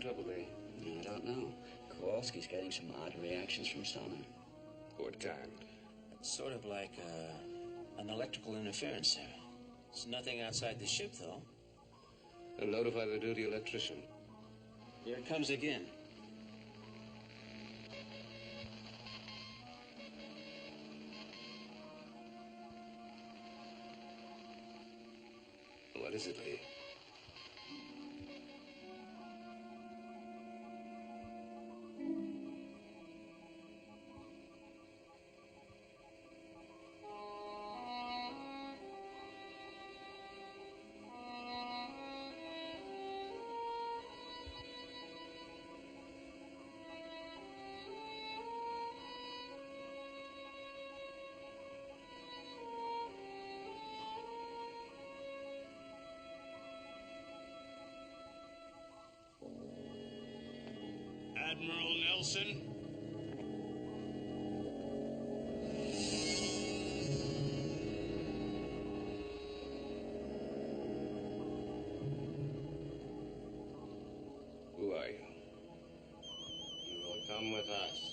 trouble, Lee? I don't know. Kowalski's getting some odd reactions from sonar. What kind? It's sort of like an electrical interference, sir. It's nothing outside the ship, though. And notify the duty electrician. Here it comes again. What is it, Lee? Admiral Nelson? Who are you? You will come with us.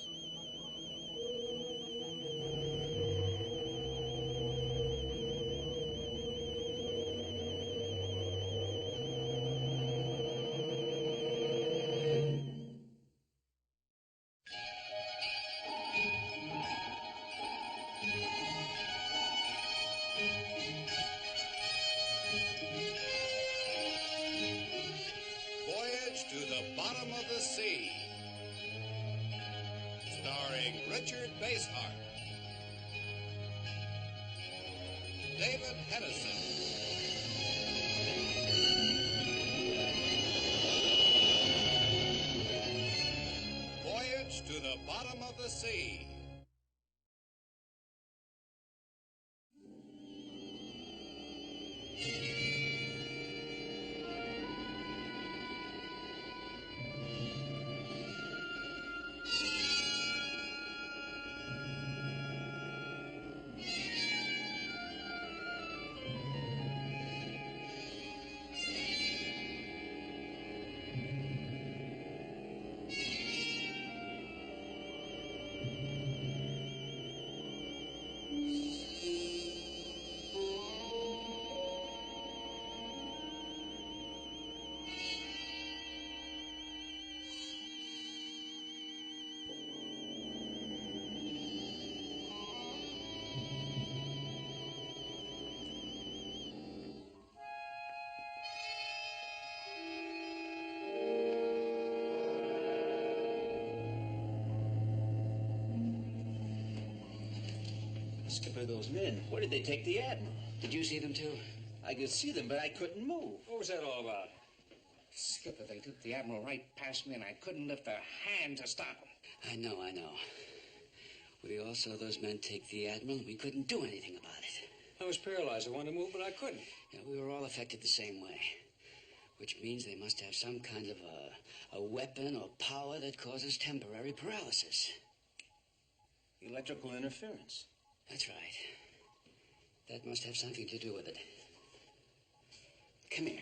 Voyage to the Bottom of the Sea, starring Richard Basehart, David Hennison, Voyage to the Bottom of the Sea. Skipper, those men, where did they take the Admiral? Did you see them too? I could see them, but I couldn't move. What was that all about? Skipper, they took the Admiral right past me, and I couldn't lift a hand to stop them. I know. We all saw those men take the Admiral, and we couldn't do anything about it. I was paralyzed. I wanted to move, but I couldn't. Yeah, we were all affected the same way. Which means they must have some kind of a weapon or power that causes temporary paralysis. Electrical interference. That's right. That must have something to do with it. Come here.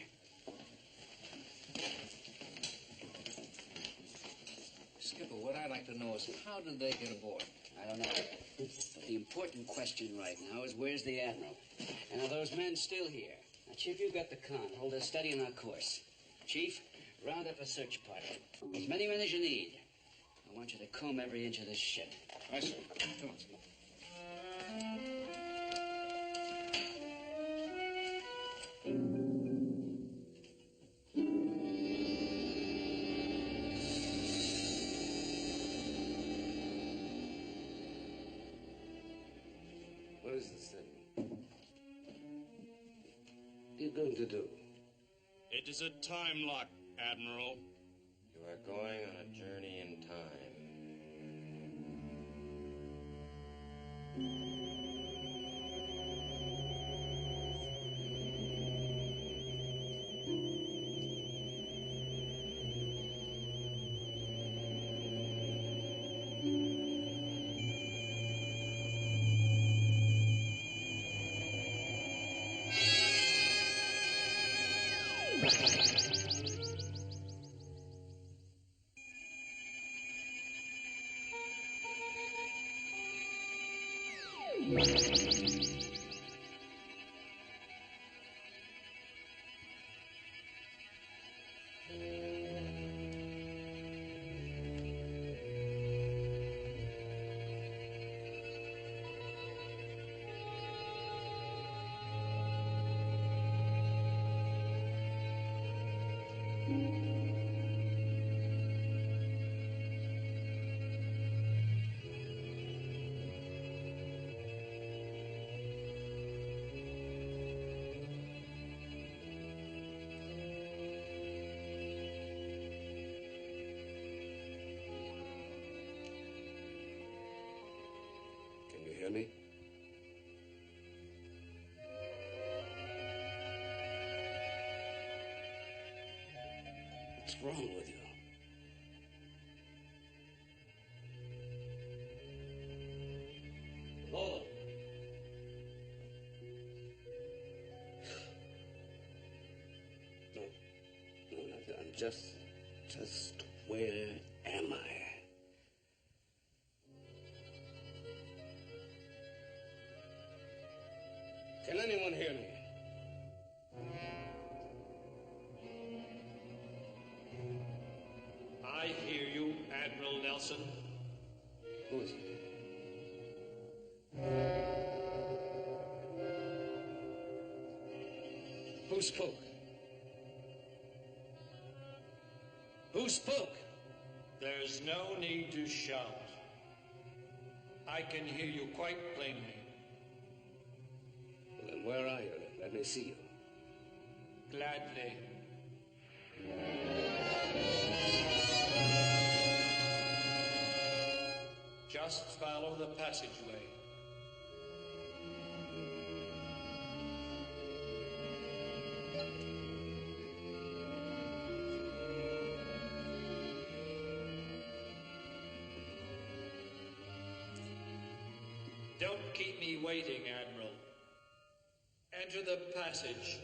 Skipper, what I'd like to know is how did they get aboard? I don't know. But the important question right now is where's the Admiral? And are those men still here? Now, Chief, you got the con. Hold a steady on our course. Chief, round up a search party. As many men as you need. I want you to comb every inch of this ship. I see. Come on, Skipper. What is this thing? What are you going to do? It is a time lock, Admiral. You are going on a journey in time. Can you hear me? What's wrong with you? Lola. No, I'm just where am I? Can anyone hear me? I hear you, Admiral Nelson. Who is it? Who spoke? Who spoke? There's no need to shout. I can hear you quite plainly. Well, then where are you? Let me see you. Gladly. Just follow the passageway. Don't keep me waiting, Admiral. Enter the passage.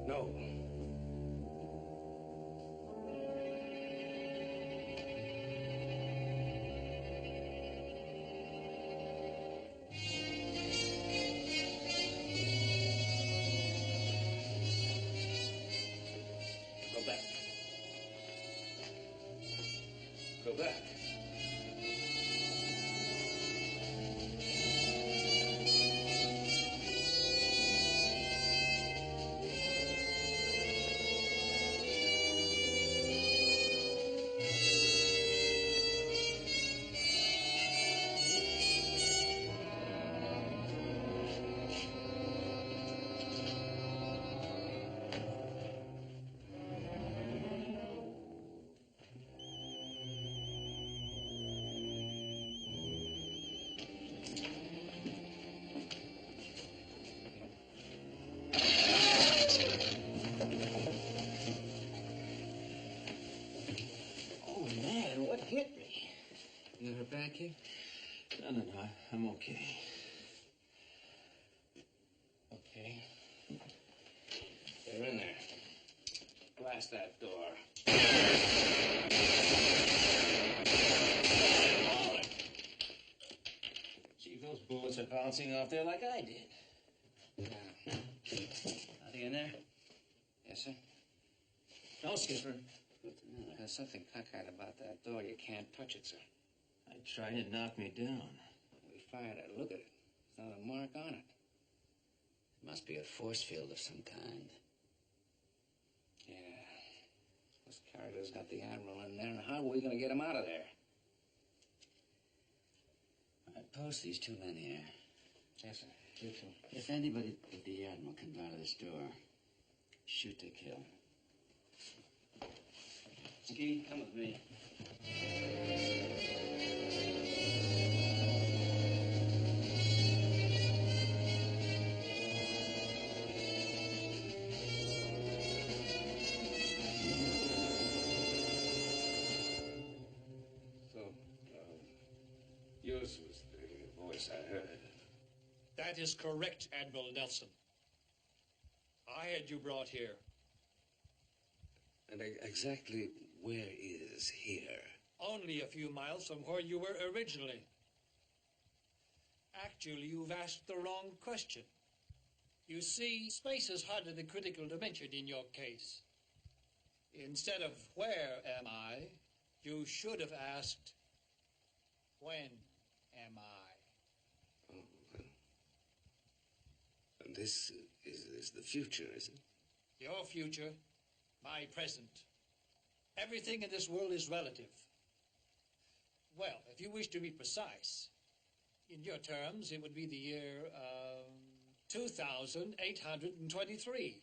No. Go back. Go back. Oh, man, what hit me? You ever back here? No, I'm okay. Okay. They're in there. Blast that door. Gee, those bullets are bouncing off there like I did. Yeah. Nothing in there? Yes, sir? No, Skipper. There's something cockeyed about that door. You can't touch it, sir. I tried to knock me down. We fired it. Look at it. There's not a mark on it. It must be a force field of some kind. Yeah. This carrier's got the Admiral in there, and how are we going to get him out of there? All right, post these two men here. Yes, sir. You too. If anybody but the Admiral comes out of this door, shoot to kill. Ski, come with me. So, yours was the voice I heard. That is correct, Admiral Nelson. I had you brought here. And exactly where is here? only a few miles from where you were originally. Actually, you've asked the wrong question. You see, space is hardly the critical dimension in your case. Instead of where am I, you should have asked, when am I? Oh, well. And this is the future, is it? Your future, my present. Everything in this world is relative. Well, if you wish to be precise, in your terms, it would be the year 2823.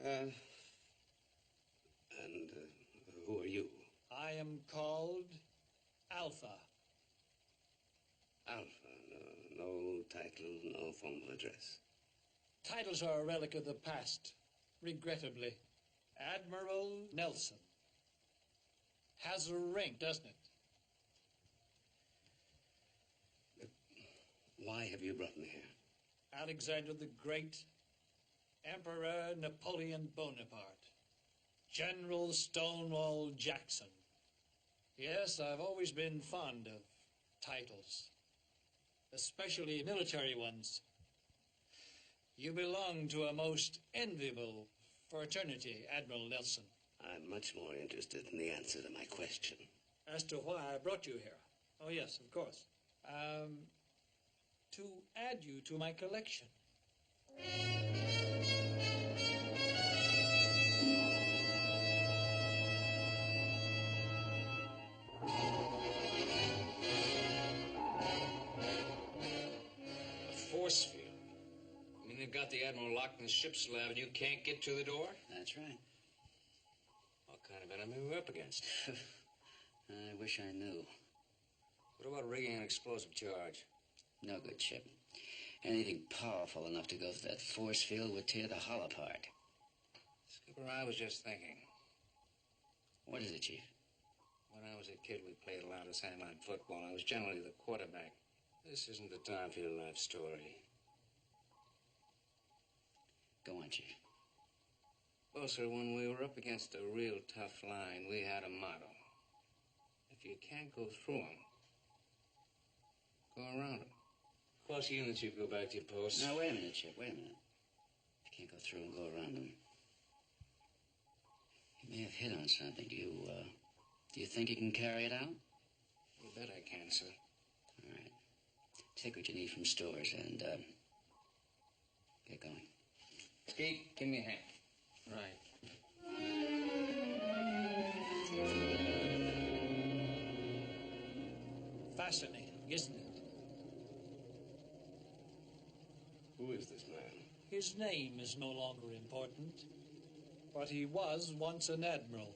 And who are you? I am called Alpha. Alpha. No title, no formal address. Titles are a relic of the past, regrettably. Admiral Nelson. Has a ring, doesn't it? Why have you brought me here? Alexander the Great, Emperor Napoleon Bonaparte, General Stonewall Jackson. Yes, I've always been fond of titles, especially military ones. You belong to a most enviable fraternity, Admiral Nelson. I'm much more interested in the answer to my question. As to why I brought you here. Oh, yes, of course. To add you to my collection. A force field. I mean, they've got the Admiral locked in the ship's lab and you can't get to the door? That's right. What kind of enemy we're up against? I wish I knew. What about rigging an explosive charge? No good, Chip. Anything powerful enough to go through that force field would tear the hull apart. Skipper, I was just thinking. What is it, Chief? When I was a kid, we played a lot of sideline football. I was generally the quarterback. This isn't the time for your life story. Go on, Chief. Well, sir, when we were up against a real tough line, we had a motto. If you can't go through them, go around them. Cross units, you go back to your posts. Now, wait a minute, Chip. Wait a minute. You can't go through and go around them. You may have hit on something. Do you think you can carry it out? You bet I can, sir. All right. Take what you need from stores and, get going. Skeet, give me a hand. Right. Fascinating, isn't it? Who is this man? His name is no longer important, but he was once an admiral.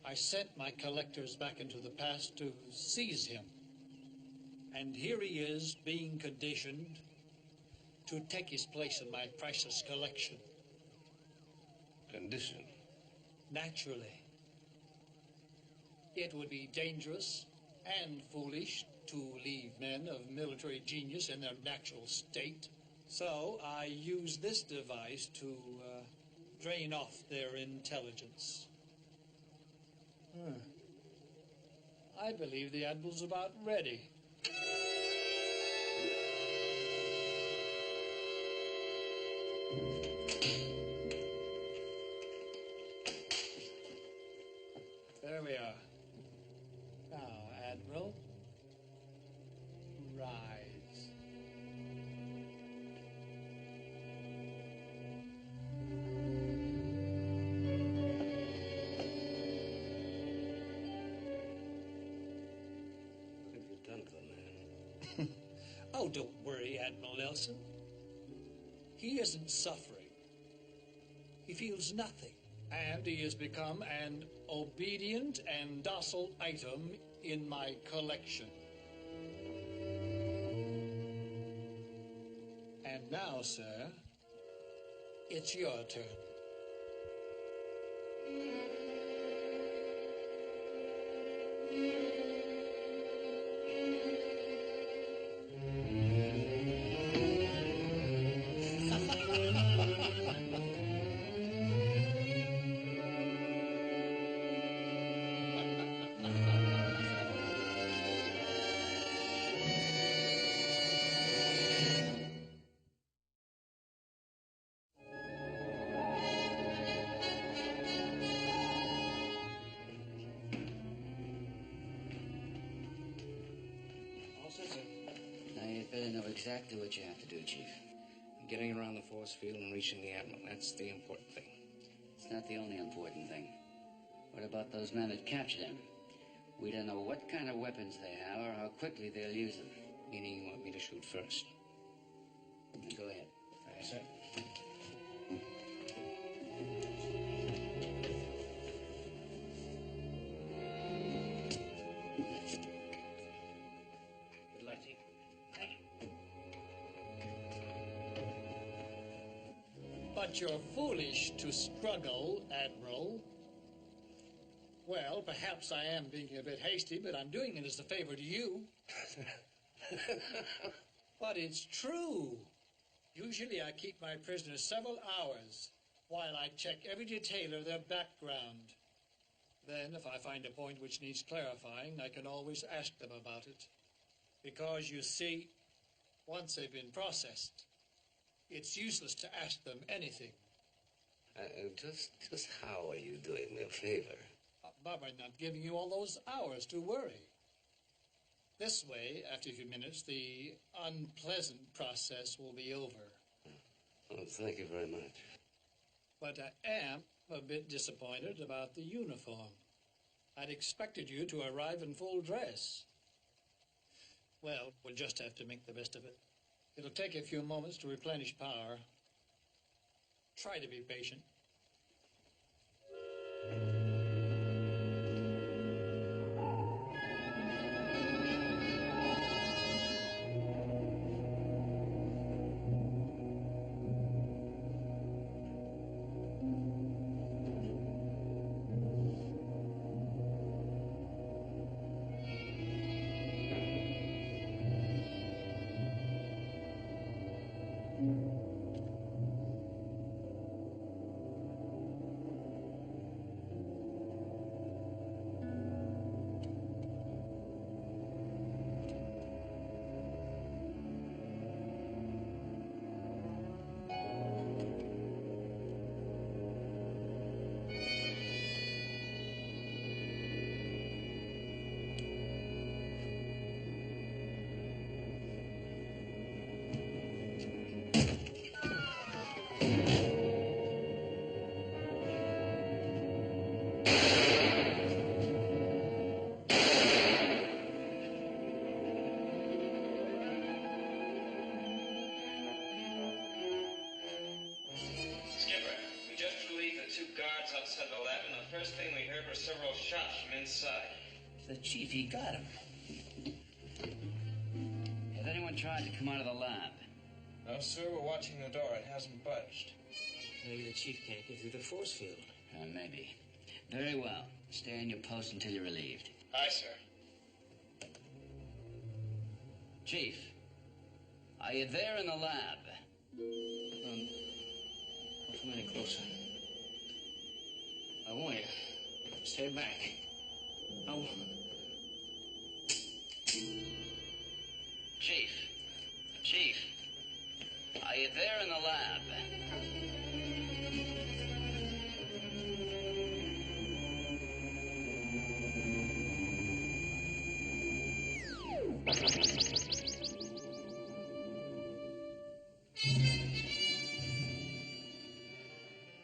I sent my collectors back into the past to seize him. And here he is, being conditioned to take his place in my precious collection. Condition? Naturally. It would be dangerous and foolish to leave men of military genius in their natural state. So I use this device to drain off their intelligence. I believe the Admiral's about ready. There we are. Now, Admiral, rise. What have you done to the man? Oh, don't worry, Admiral Nelson. He isn't suffering. He feels nothing. And he has become an obedient and docile item in my collection. And now, sir, it's your turn. better know exactly what you have to do, Chief. Getting around the force field and reaching the Admiral, that's the important thing. It's not the only important thing. What about those men that captured him? We don't know what kind of weapons they have or how quickly they'll use them. Meaning you want me to shoot first? Go ahead. Yes, sir. Good luck, Chief. Thank you. But you're foolish to struggle, Admiral. Well, perhaps I am being a bit hasty, but I'm doing it as a favor to you. But it's true. Usually I keep my prisoners several hours while I check every detail of their background. Then, if I find a point which needs clarifying, I can always ask them about it. Because, you see, once they've been processed, it's useless to ask them anything. Just how are you doing me a favor? Bob, I'm not giving you all those hours to worry. This way, after a few minutes, the unpleasant process will be over. Oh, thank you very much. But I am a bit disappointed about the uniform. I'd expected you to arrive in full dress. Well, we'll just have to make the best of it. It'll take a few moments to replenish power. Try to be patient. First thing we heard were several shots from inside. The Chief, he got him. Has anyone tried to come out of the lab? No, sir, we're watching the door. It hasn't budged. Maybe the Chief can't get through the force field. Maybe. Very well. Stay on your post until you're relieved. Aye, sir. Chief, are you there in the lab? Don't come any closer. I warn you. Stay back. Chief, are you there in the lab?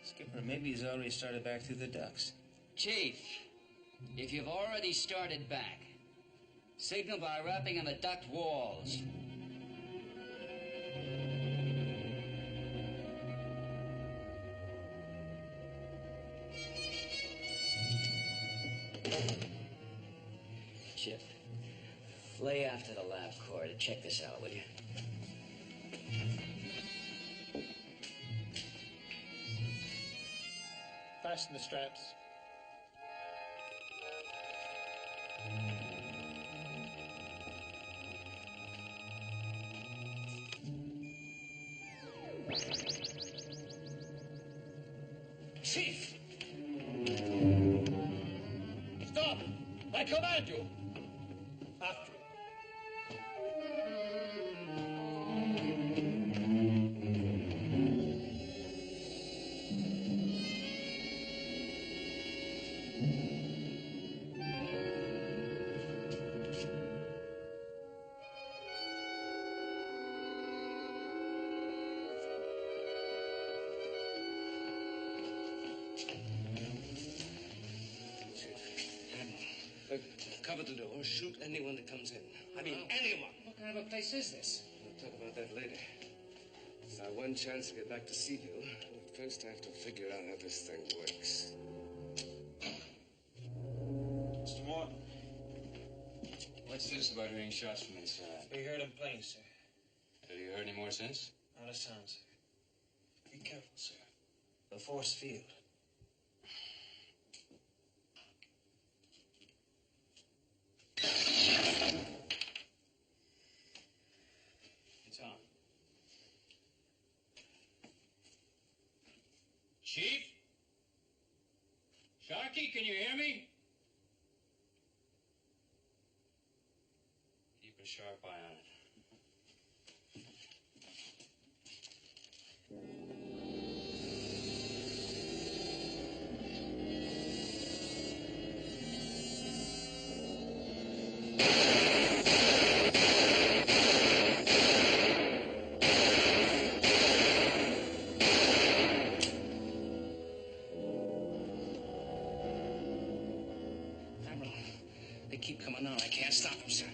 Skipper, maybe he's already started back through the ducts. Chief, if you've already started back, signal by rapping on the duct walls. Chip, lay after the lab core to check this out, will you? Fasten the straps. Chief! Stop! I command you! After it. Cover the door. Shoot anyone that comes in. I mean, anyone. What kind of a place is this? We'll talk about that later. It's our one chance to get back to Seaview. First, I have to figure out how this thing works. Mr. Morton, What's this about hearing shots from inside? we heard him plain, sir. Have you heard any more since? Not a sound, sir. Be careful, sir. The force field. It's on. Chief? Sharky, can you hear me? Keep a sharp eye on it. Admiral, they keep coming on. I can't stop them, sir.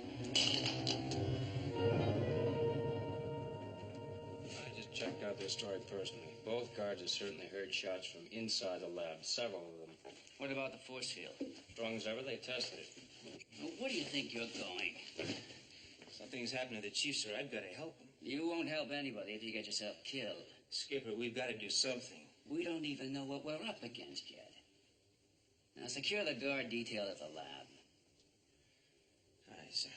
I just checked out their story personally. Both guards have certainly heard shots from inside the lab, several of them. What about the force field? Strong as ever, they tested it. Well, where do you think you're going? Something's happened to the chief, sir. I've got to help him. You won't help anybody if you get yourself killed. Skipper, we've got to do something. We don't even know what we're up against yet. Now, secure the guard detail at the lab. Aye, sir.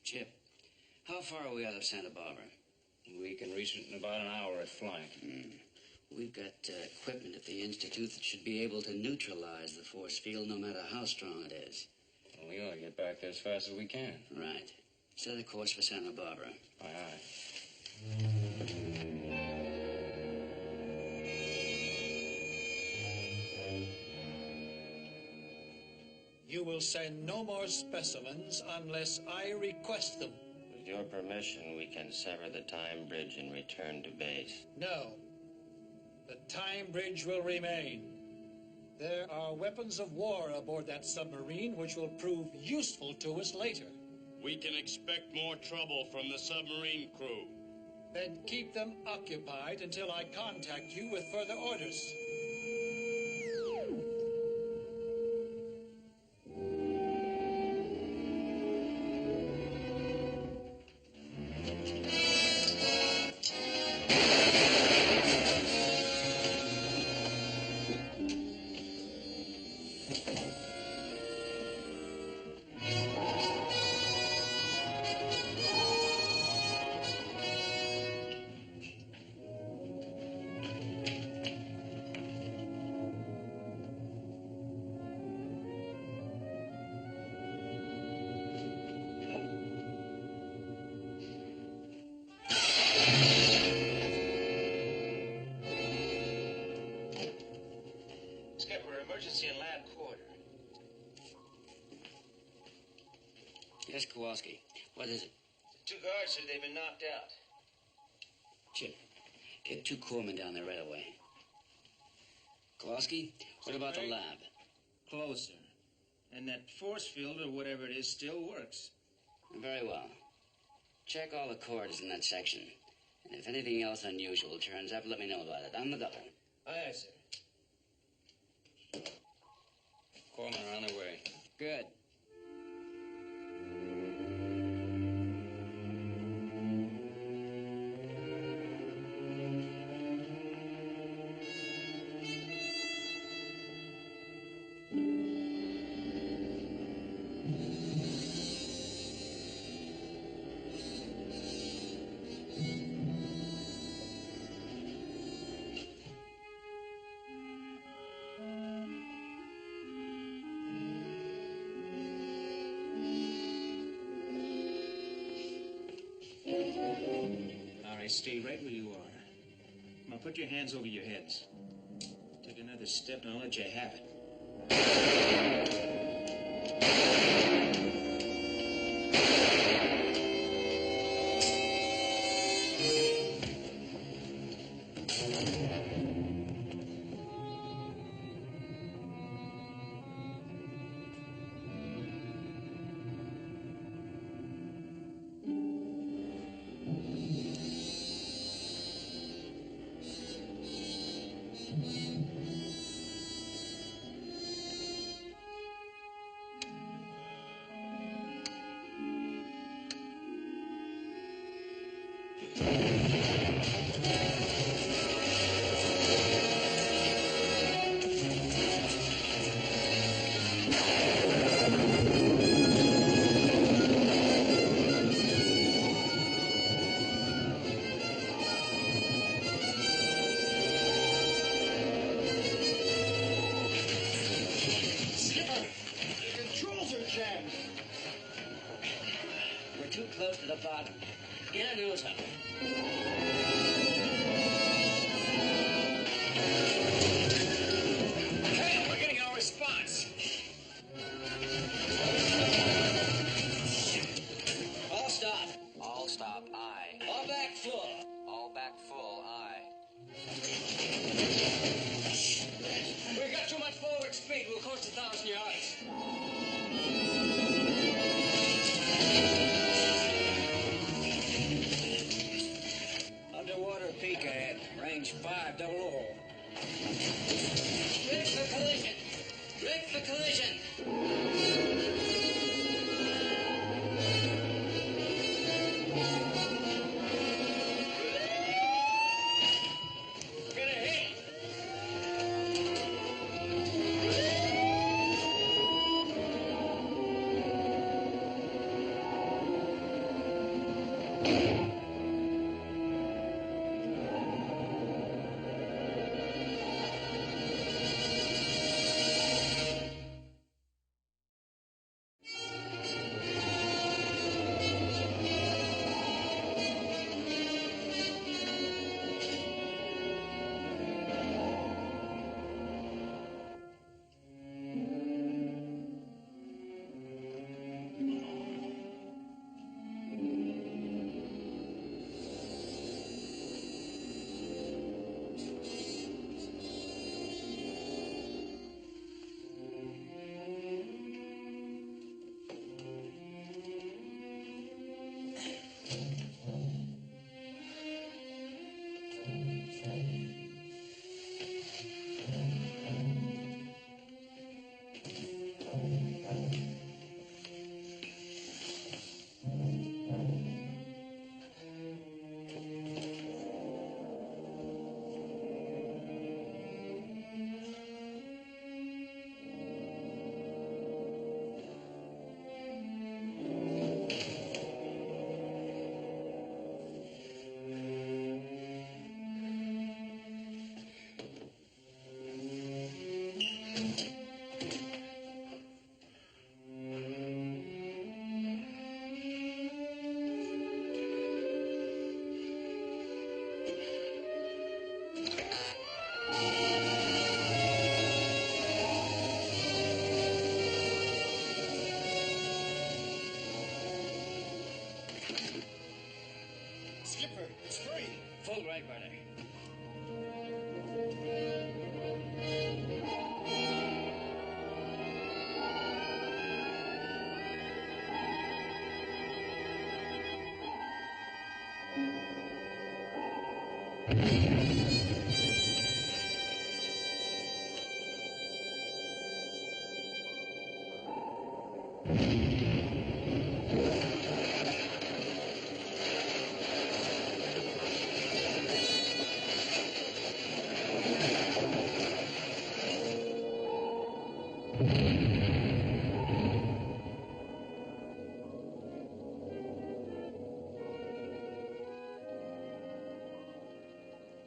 Chip, how far are we out of Santa Barbara? We can reach it in about an hour at flying. We've got equipment at the Institute that should be able to neutralize the force field no matter how strong it is. Well, we ought to get back there as fast as we can. Right. Set a course for Santa Barbara. Aye, aye. You will send no more specimens unless I request them. With your permission, we can sever the time bridge and return to base. No. The time bridge will remain. There are weapons of war aboard that submarine which will prove useful to us later. We can expect more trouble from the submarine crew. Then keep them occupied until I contact you with further orders. Skipper, emergency in lab quarter. Yes, Kowalski. What is it? Two guards said they've been knocked out. Chip, get 2 corpsmen down there right away. Kowalski, what about the lab? Closer. And that force field, or whatever it is, still works. Very well. Check all the cords in that section. And if anything else unusual turns up, let me know about it. I'm the governor. Aye, sir. Corpsmen are on their way. Good. All right, stay right where you are. Now put your hands over your heads. Take another step and I'll let you have it. goes to the bottom. Get a nose up. Hey, we're getting no response. All stop. All stop, aye. All back full. All back full, aye. We've got too much forward speed. We'll coast 1,000 yards. Underwater peak ahead. Range 500. Brake for collision. Brake for collision. Get a hit. Skipper, it's free. Full right rudder.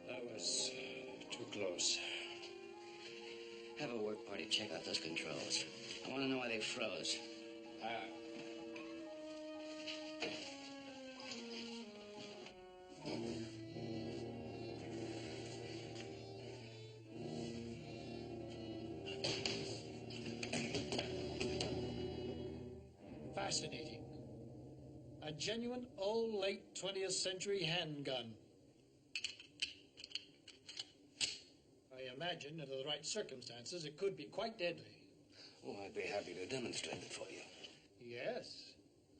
That was too close. Have a work party check out those controls. I want to know why they froze. Fascinating. A genuine old late 20th century handgun. I imagine, under the right circumstances, it could be quite deadly. Oh, I'd be happy to demonstrate it for you. Yes,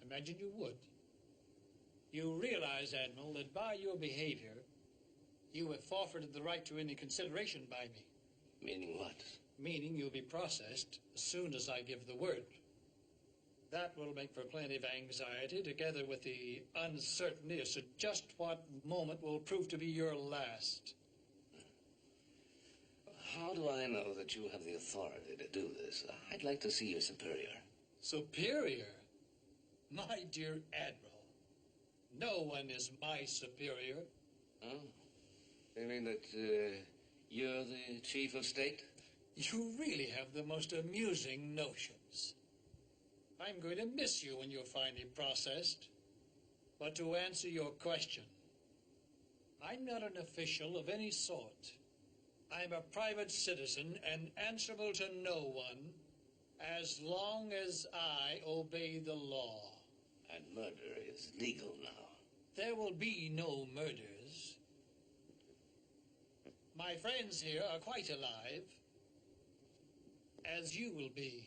imagine you would. You realize, Admiral, that by your behavior, you have forfeited the right to any consideration by me. Meaning what? Meaning you'll be processed as soon as I give the word. That will make for plenty of anxiety, together with the uncertainty as to just what moment will prove to be your last. How do I know that you have the authority to do this? I'd like to see your superior. Superior? My dear Admiral, no one is my superior. Oh? You mean that you're the chief of state? You really have the most amusing notions. I'm going to miss you when you're finally processed. But to answer your question, I'm not an official of any sort. I'm a private citizen and answerable to no one as long as I obey the law. And murder is legal now. There will be no murders. My friends here are quite alive, as you will be.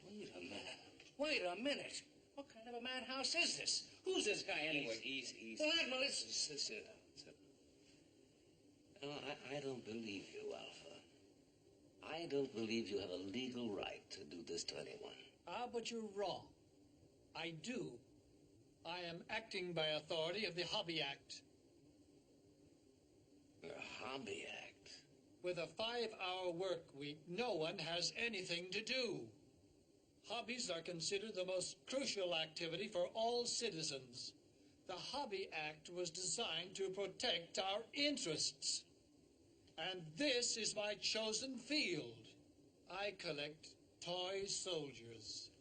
Wait a minute. Wait a minute. What kind of a madhouse is this? Who's this guy anyway? Easy. Well, Admiral, it's... Sit down. No, I don't believe you, Alpha. I don't believe you have a legal right to do this to anyone. Ah, but you're wrong. I do. I am acting by authority of the Hobby Act. The Hobby Act? With a 5-hour work week, no one has anything to do. Hobbies are considered the most crucial activity for all citizens. The Hobby Act was designed to protect our interests. And this is my chosen field. I collect toy soldiers.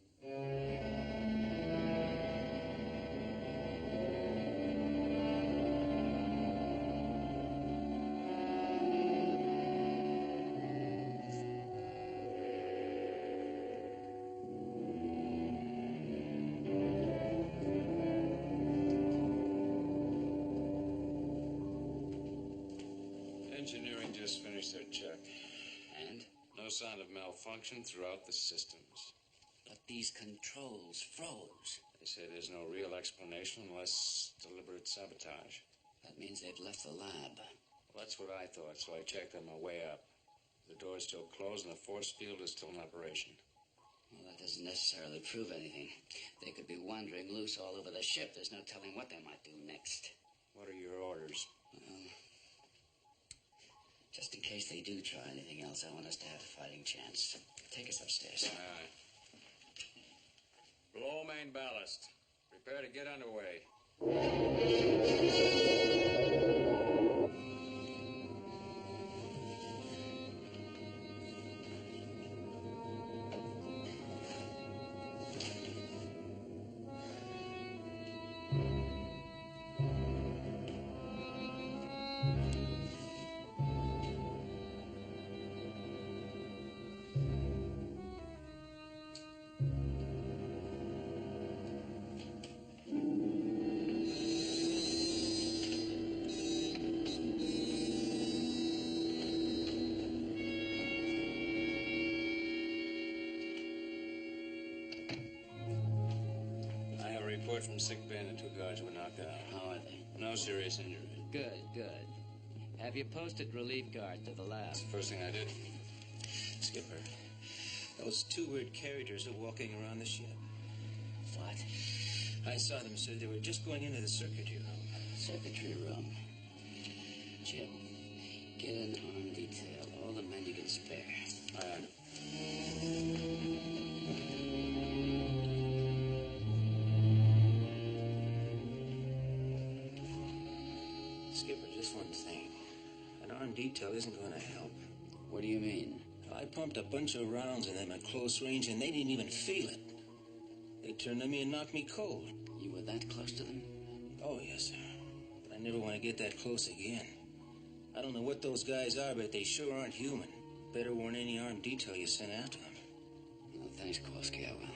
Engineering just finished their check. And? No sign of malfunction throughout the systems. But these controls froze. They say there's no real explanation unless deliberate sabotage. That means they've left the lab. Well, that's what I thought, so I checked on my way up. The door's still closed and the force field is still in operation. Well, that doesn't necessarily prove anything. They could be wandering loose all over the ship. There's no telling what they might do next. What are your orders? Well, just in case they do try anything else, I want us to have a fighting chance. Take us upstairs. Aye. Blow main ballast. Prepare to get underway. Report from sick bay and the 2 guards were knocked out. How are they? No serious injury. Good, good. Have you posted relief guard to the lab? That's the first thing I did. Skipper, those 2 weird characters are walking around the ship. What? I saw them, sir. They were just going into the circuitry room. Circuitry room. Jim, get an arm detail. All the men you can spare. Aye. Skipper, just one thing. An armed detail isn't going to help. What do you mean? I pumped a bunch of rounds in them at close range, and they didn't even feel it. They turned on me and knocked me cold. You were that close to them? Oh, yes, sir. But I never want to get that close again. I don't know what those guys are, but they sure aren't human. Better warn any armed detail you send after them. No, thanks, Kowalski. I will.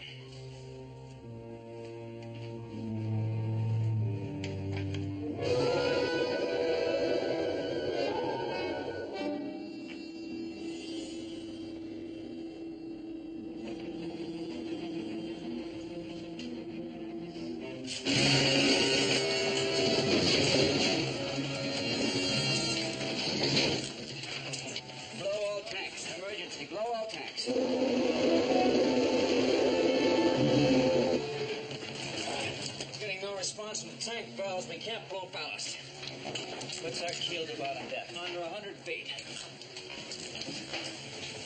What's our keel to bottom depth? Under 100 feet.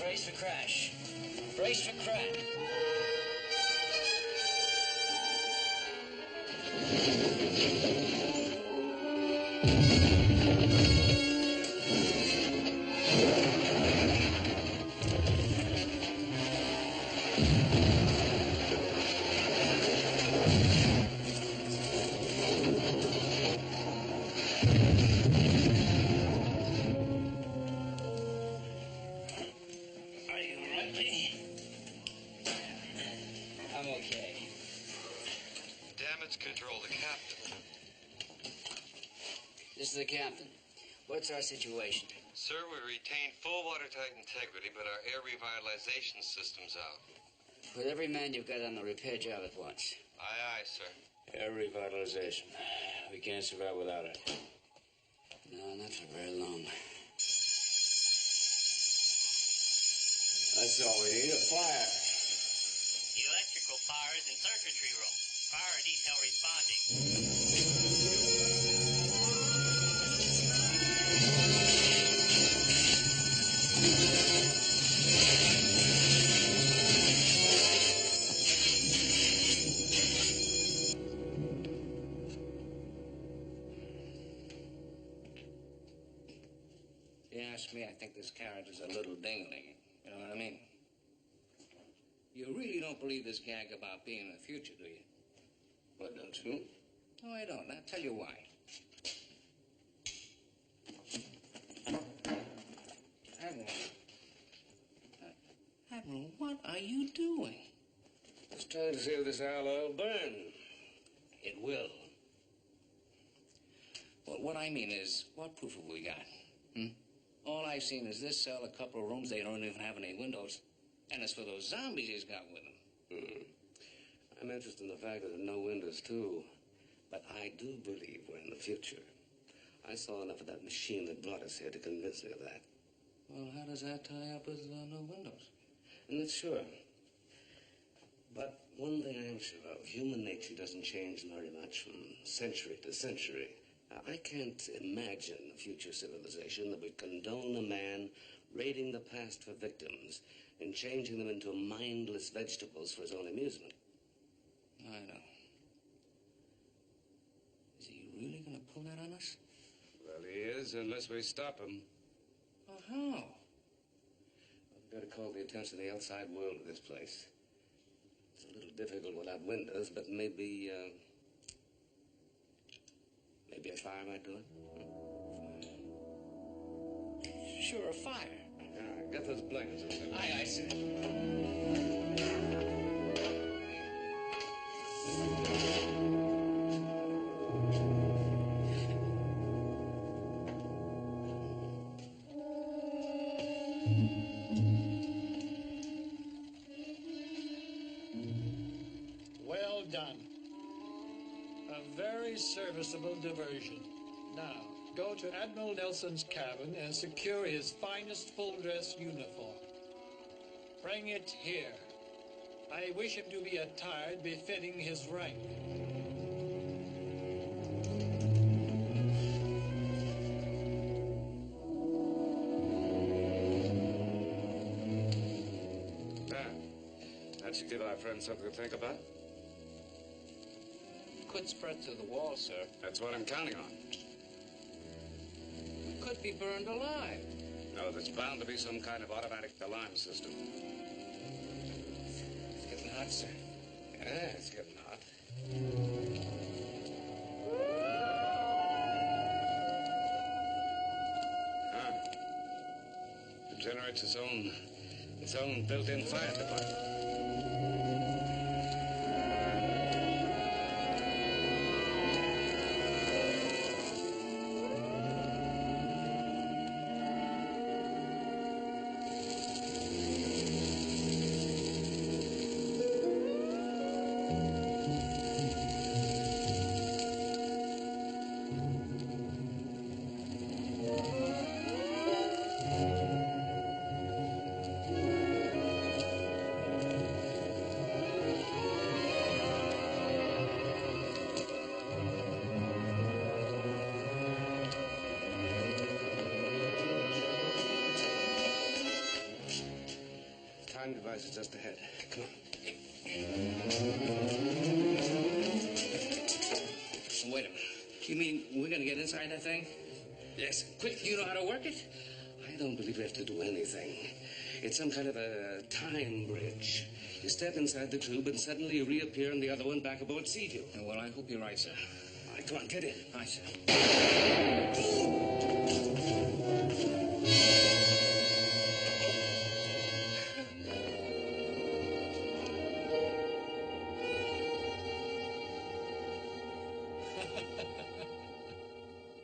Brace for crash. Brace for crack. is the captain. What's our situation? Sir, we retain full watertight integrity, but our air revitalization system's out. Put every man you've got on the repair job at once. Aye, aye, sir. Air revitalization. We can't survive without it. No, not for very long. That's all we need, a fire. The electrical power is in circuitry room. Power detail responding. If you ask me, I think this carriage is a little dingling. You know what I mean? You really don't believe this gag about being in the future, do you? Well, don't you? No, I don't. I'll tell you why. Admiral, what are you doing? Just trying to see if this alloy will burn. It will. Well, what I mean is, what proof have we got? All I've seen is this cell, a couple of rooms. They don't even have any windows. And as for those zombies he's got with him. I'm interested in the fact that there are no windows, too. But I do believe we're in the future. I saw enough of that machine that brought us here to convince me of that. Well, how does that tie up with no windows? Not sure. But one thing I am sure of, human nature doesn't change very much from century to century. I can't imagine a future civilization that would condone a man raiding the past for victims and changing them into mindless vegetables for his own amusement. I know. Is he really going to pull that on us? Well, he is, unless we stop him. Well, how? We've got to call the attention of the outside world to this place. It's a little difficult without windows, but maybe a fire might do it. Sure, a fire. Yeah, get those blankets. Aye, aye, sir. Well done. A very serviceable diversion. Now, go to Admiral Nelson's cabin and secure his finest full-dress uniform. Bring it here. I wish him to be attired befitting his rank. That should give our friends something to think about. Could spread to the wall, sir. That's what I'm counting on. Could be burned alive. No, there's bound to be some kind of automatic alarm system. It's getting hot, sir. Yeah, it's getting hot. It generates its own built-in fire department. Time device is just ahead. Come on. Wait a minute. You mean we're going to get inside that thing? Yes. Quick, you know how to work it? I don't believe we have to do anything. It's some kind of a time bridge. You step inside the tube and suddenly you reappear in the other one back aboard Seaview. Well, I hope you're right, sir. All right, come on, get in. Aye, sir.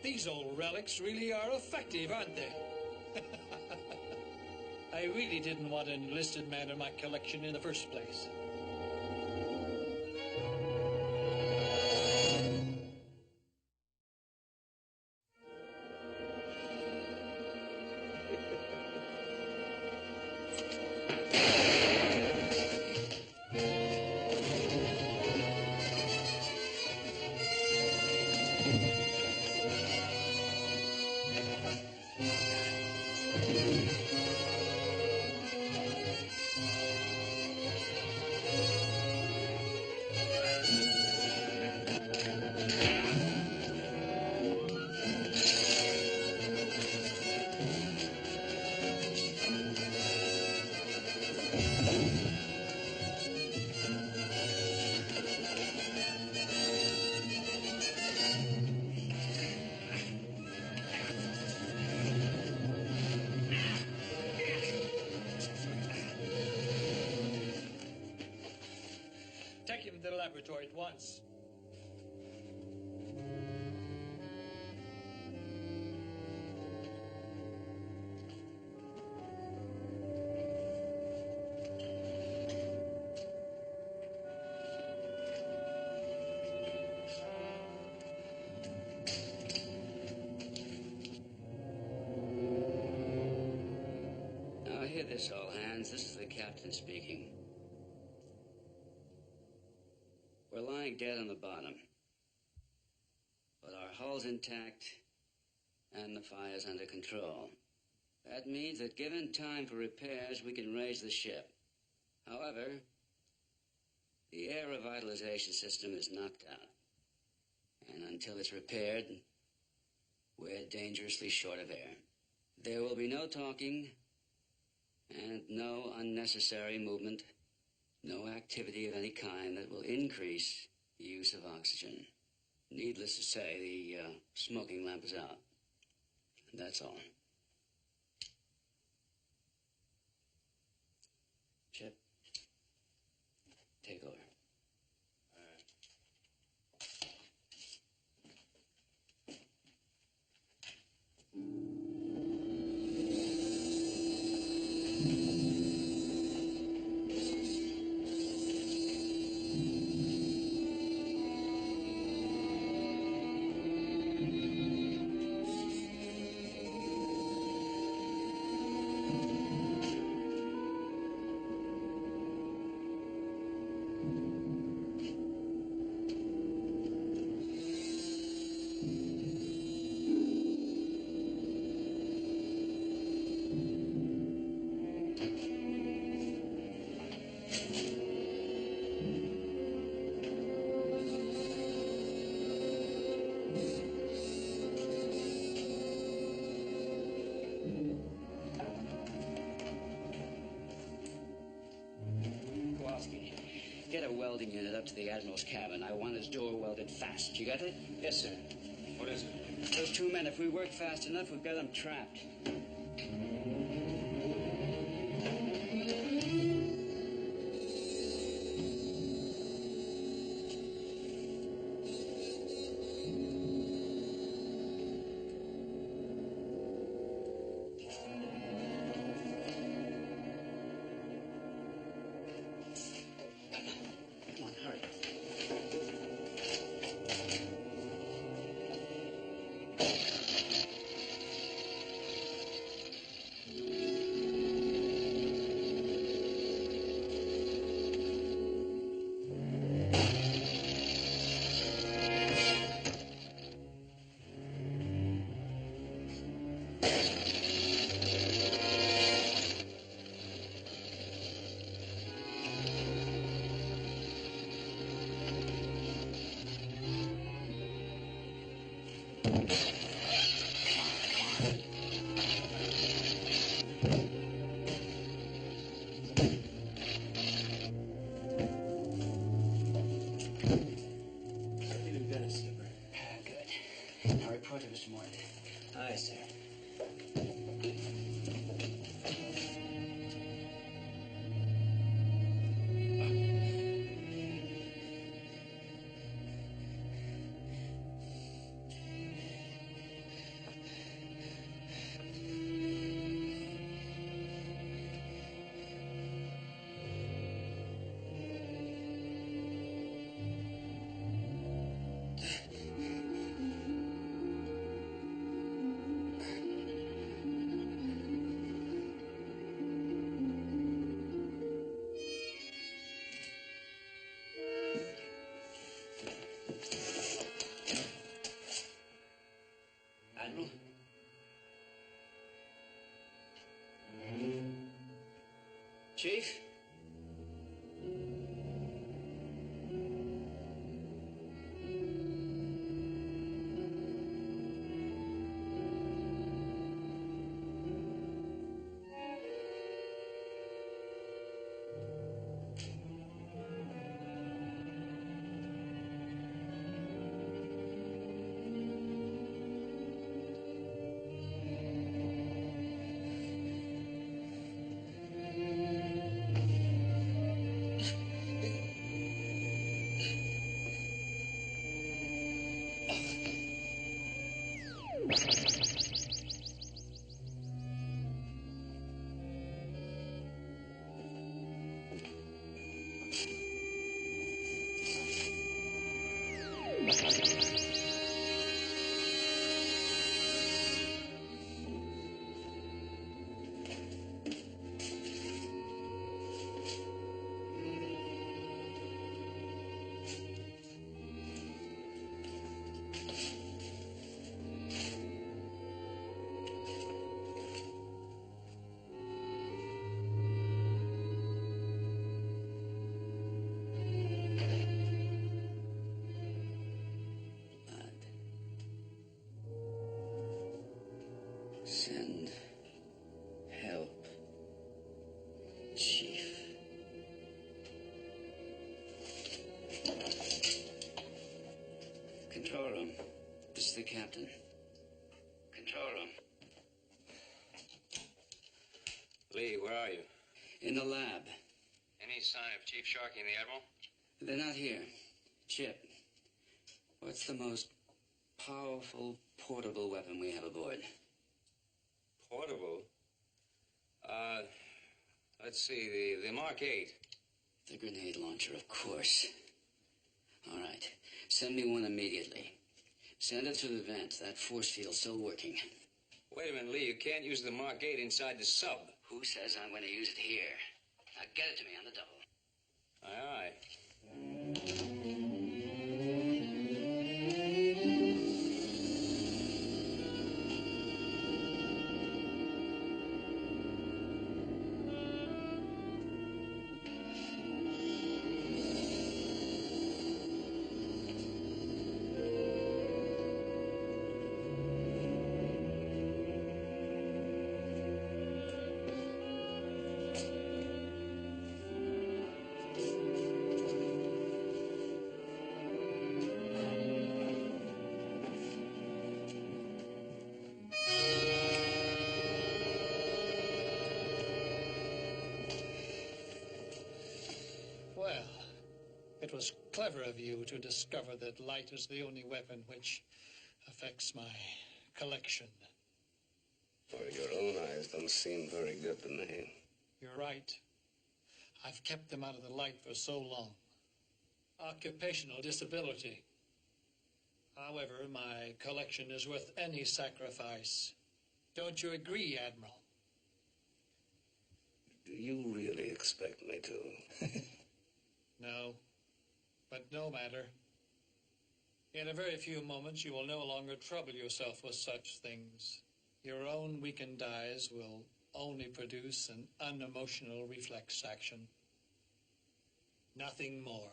These These old relics really are effective, aren't they? I really didn't want an enlisted man in my collection in the first place. Take him to the laboratory at once. Now, hear this, all hands. This is the captain speaking. We're lying dead on the bottom, but our hull's intact and the fire's under control. That means that given time for repairs, we can raise the ship. However, the air revitalization system is knocked out, and until it's repaired, we're dangerously short of air. There will be no talking and no unnecessary movement. No activity of any kind that will increase the use of oxygen. Needless to say, the smoking lamp is out. That's all. Chip, take over. Get a welding unit up to the Admiral's cabin. I want his door welded fast. You got it? Yes, sir. What is it? Those two men, if we work fast enough, we've got them trapped. Chief? Send help, Chief. Control room. This is the captain. Control room. Lee, where are you? In the lab. Any sign of Chief Sharkey and the Admiral? They're not here. Chip, what's the most powerful portable weapon we have aboard? Portable? Let's see, the Mark 8. The grenade launcher, of course. All right. Send me one immediately. Send it through the vent. That force field's still working. Wait a minute, Lee. You can't use the Mark 8 inside the sub. Who says I'm going to use it here? Now get it to me on the double. Aye, aye. Well, it was clever of you to discover that light is the only weapon which affects my collection. Well, your own eyes don't seem very good to me. You're right. I've kept them out of the light for so long. Occupational disability. However, my collection is worth any sacrifice. Don't you agree, Admiral? Do you really expect me to? No, but no matter. In a very few moments, you will no longer trouble yourself with such things. Your own weakened eyes will only produce an unemotional reflex action. Nothing more.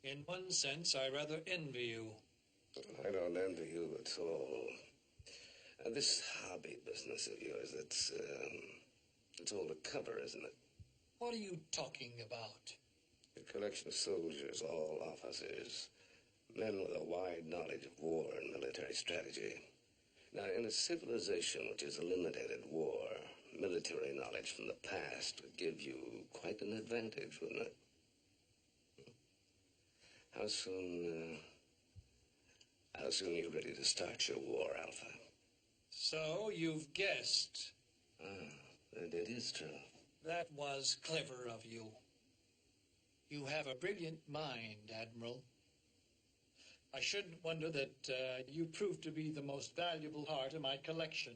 In one sense, I rather envy you. I don't envy you at all. This hobby business of yours, it's all a cover, isn't it? What are you talking about? A collection of soldiers, all officers, men with a wide knowledge of war and military strategy. Now, in a civilization which has eliminated war, military knowledge from the past would give you quite an advantage, wouldn't it? How soon are you ready to start your war, Alpha? So, you've guessed. It is true. That was clever of you. You have a brilliant mind, Admiral. I shouldn't wonder that you proved to be the most valuable part of my collection.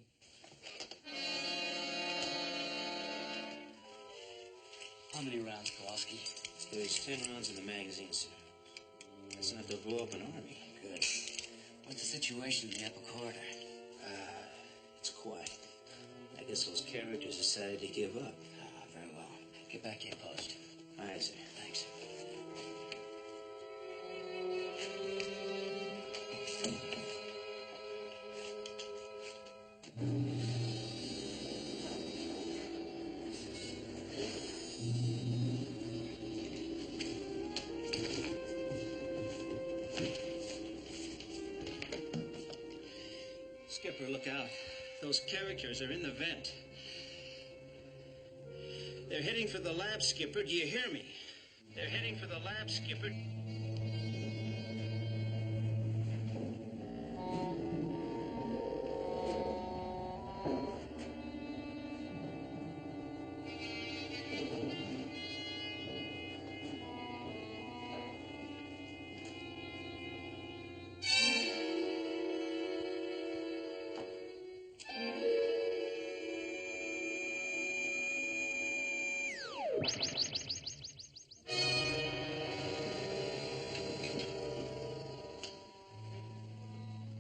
How many rounds, Kowalski? There's 10 rounds in the magazine, sir. That's enough to blow up an army. Good. What's the situation in the upper corridor? It's quiet. I Guess those characters decided to give up. Very well. Get back to your post. Aye, sir. Thanks. Skipper, look out. Those characters are in the vent. They're heading for the lab, Skipper. Do you hear me? They're heading for the lab, Skipper.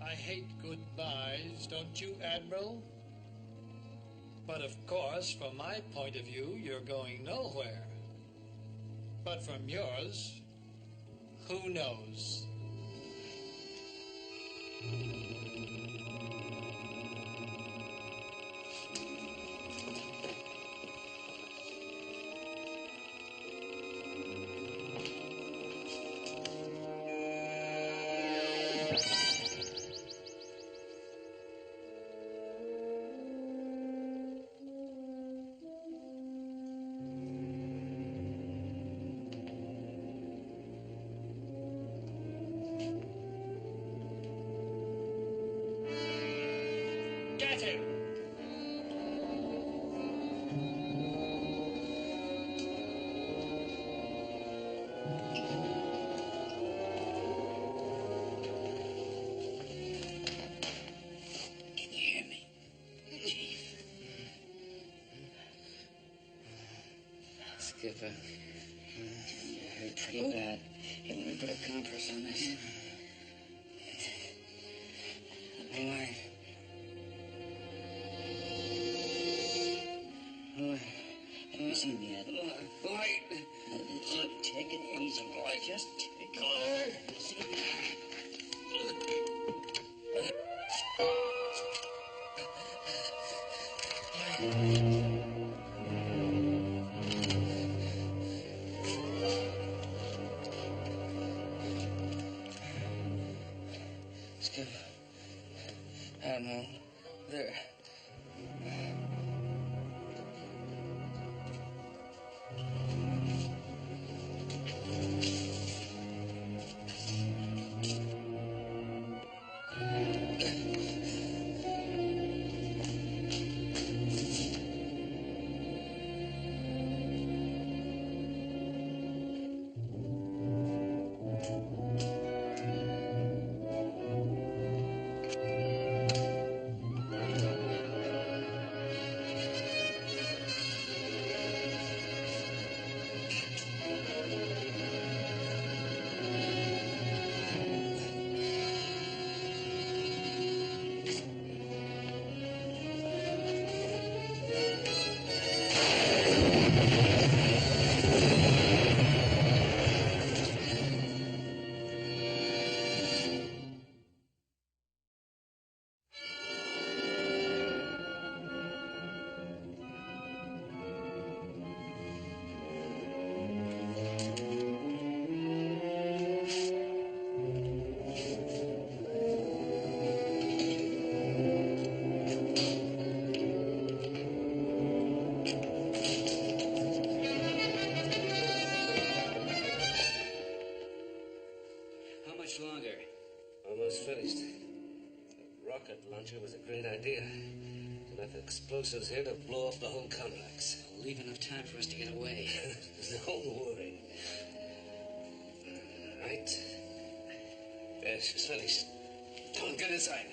I hate goodbyes, don't you, Admiral? But of course, from my point of view, you're going nowhere. But from yours, who knows? Get him! Can you hear me, Chief? Skipper, You hurt pretty bad. Hey, let me put a compress on this. All right. Easy, man. Look, take it easy, boy. Just take it easy. Skipper, Admiral, there. How much longer? Almost finished. The rocket launcher was a great idea. Enough explosives here to blow up the whole complex. Leave enough time for us to get away. Don't worry. Right? Yes, she's finished. Come on, get inside.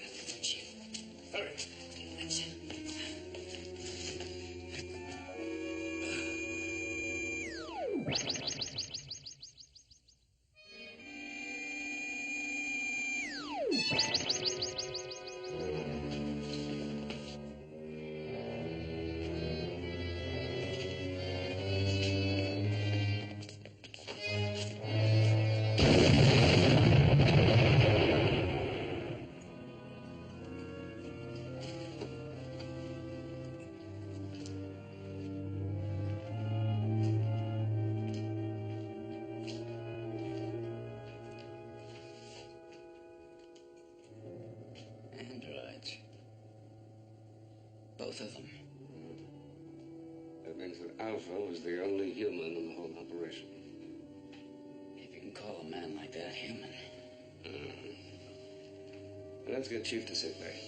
Hurry. both of them. That means that Alpha was the only human in the whole operation. If you can call a man like that human. Let's get Chief to sick bay.